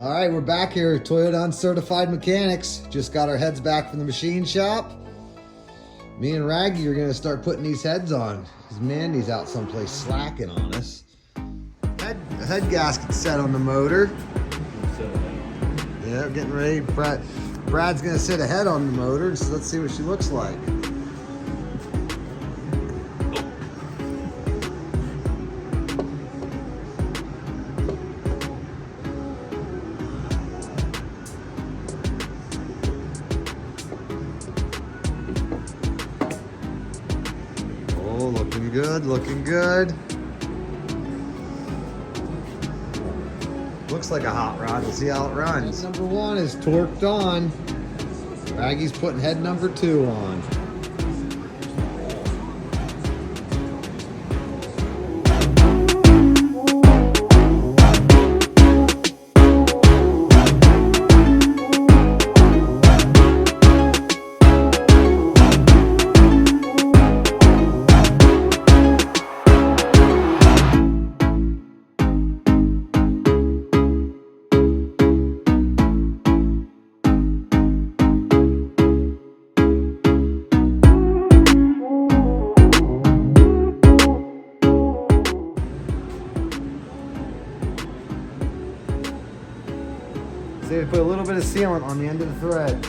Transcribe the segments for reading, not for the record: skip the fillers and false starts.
All right, we're back here, Toyota Uncertified Mechanics. Just got our heads back from the machine shop. Me and Raggy are gonna start putting these heads on, because Mandy's out someplace slacking on us. Head gasket set on the motor. Yeah, getting ready. Brad's gonna sit ahead on the motor, so let's see what she looks like. Oh, looking good, looking good. Looks like a hot rod. We'll see how it runs. Head number 1 is torqued on. Raggy's putting head number 2 on. See, we put a little bit of sealant on the end of the threads.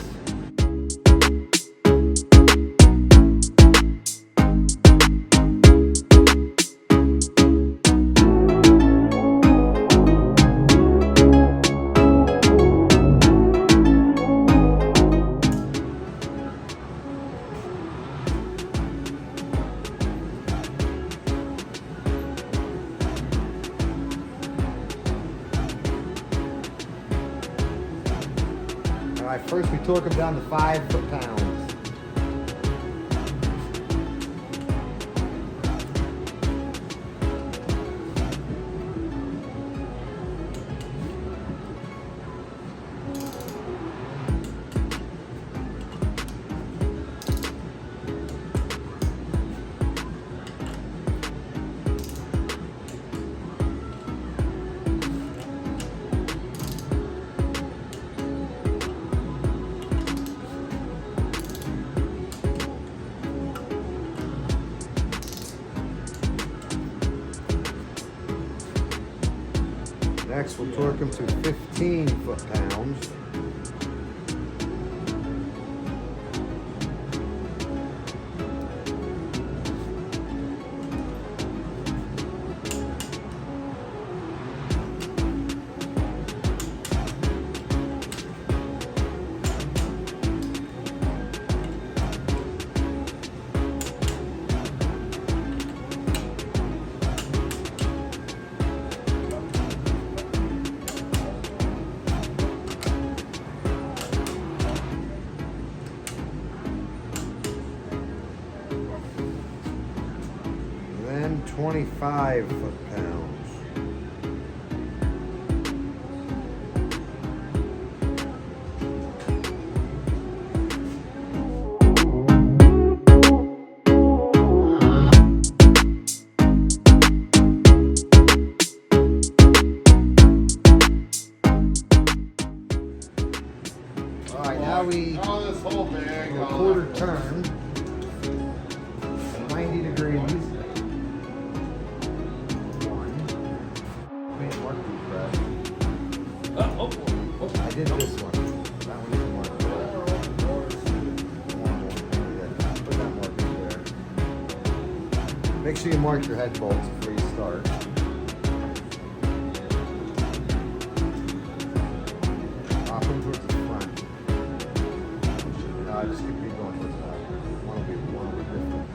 All right, first we torque them down to 5 foot-pounds. Next, we'll torque them to 15 foot-pounds. Then 25 foot-pounds. All right, now we do a quarter turn, 90 degrees. I did this one. That one didn't work. Put that marker there. Make sure you mark your head bolts before you start. Drop them towards the front. No, just keep going towards the back. One will be different.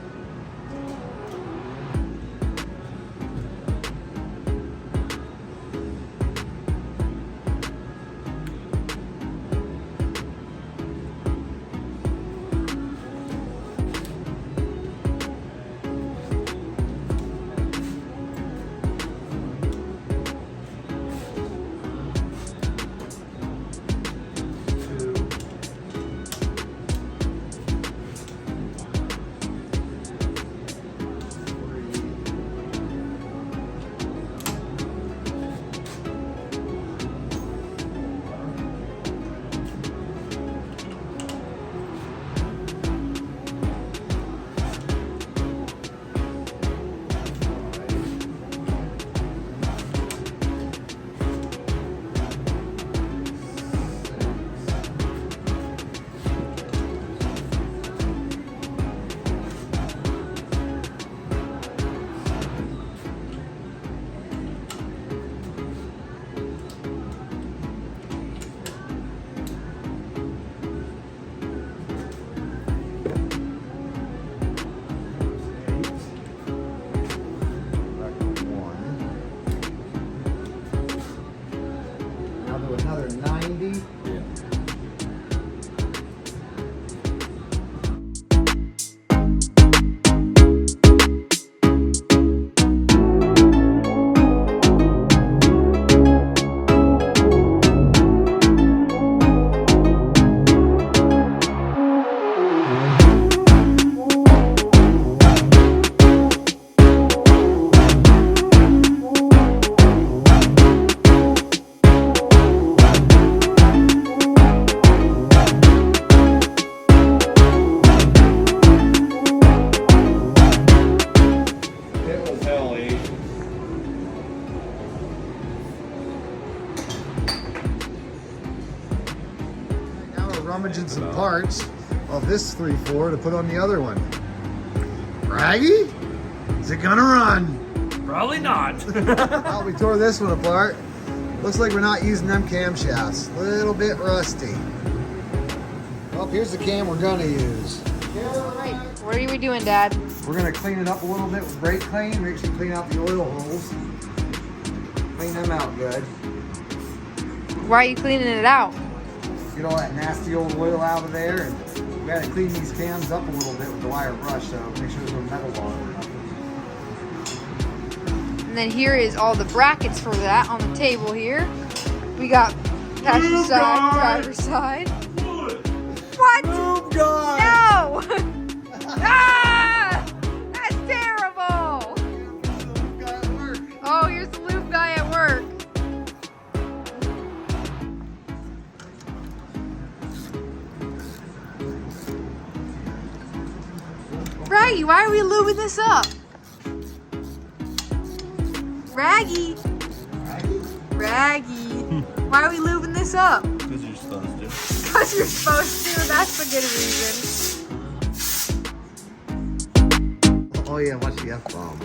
another 90. Yeah. Rummaging some parts of this 3.4 to put on the other one. Raggy? Is it gonna run? Probably not. Well, we tore this one apart. Looks like we're not using them camshafts. A little bit rusty. Well, here's the cam we're gonna use. Alright, what are we doing, Dad? We're gonna clean it up a little bit with brake clean. Make sure you clean out the oil holes. Clean them out good. Why are you cleaning it out? Get all that nasty old oil out of there, and we gotta clean these cams up a little bit with the wire brush, so make sure there's no metal on it. And then here is all the brackets for that on the table here. We got passenger side, driver's side. What? Oh God! No! Ah! That's terrible! Oh, here's the lube guy at work. Raggy, why are we lubing this up? Raggy. Raggy. Why are we lubing this up? Because you're supposed to. Because you're supposed to. That's a good reason. Oh yeah, watch the F-bomb.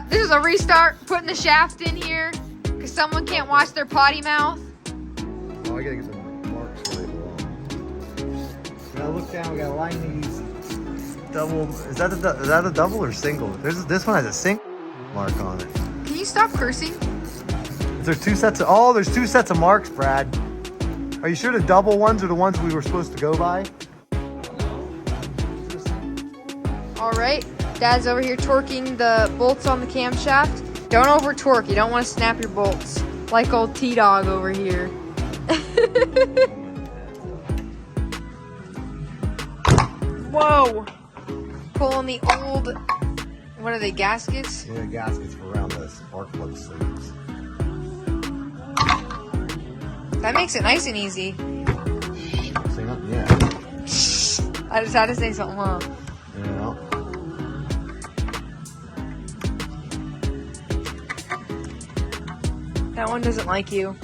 This is a restart. Putting the shaft in here because someone can't wash their potty mouth. Oh, I gotta get some marks where they belong. Now look down. We gotta line these. Double. Is that a double or single? This one has a single mark on it. Can you stop cursing? Is there two sets of? Oh, there's two sets of marks, Brad. Are you sure the double ones are the ones we were supposed to go by? All right. Dad's over here torquing the bolts on the camshaft. Don't over torque. You don't want to snap your bolts like old T-Dog over here. Whoa. Pulling the old, what are they, gaskets? Yeah, gaskets for around the spark plug sleeves. That makes it nice and easy. Say nothing yet. I just had to say something, huh? Yeah. That one doesn't like you.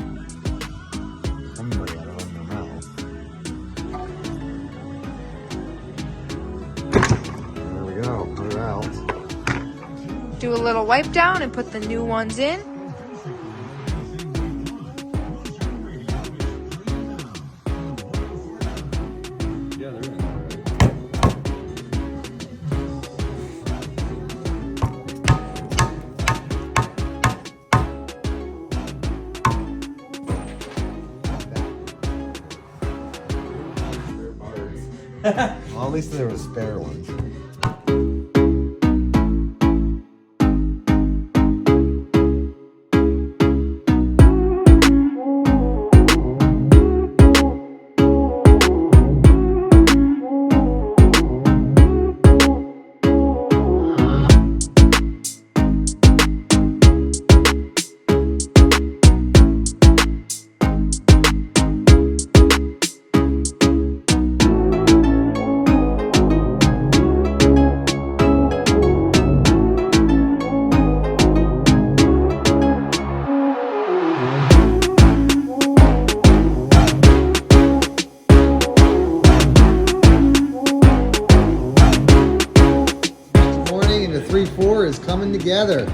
Somebody ought to run their mouth. There we go. Put it out. Do a little wipe down and put the new ones in. Yeah, they're in there, Well, at least there was spare ones. The 3.4 is coming together.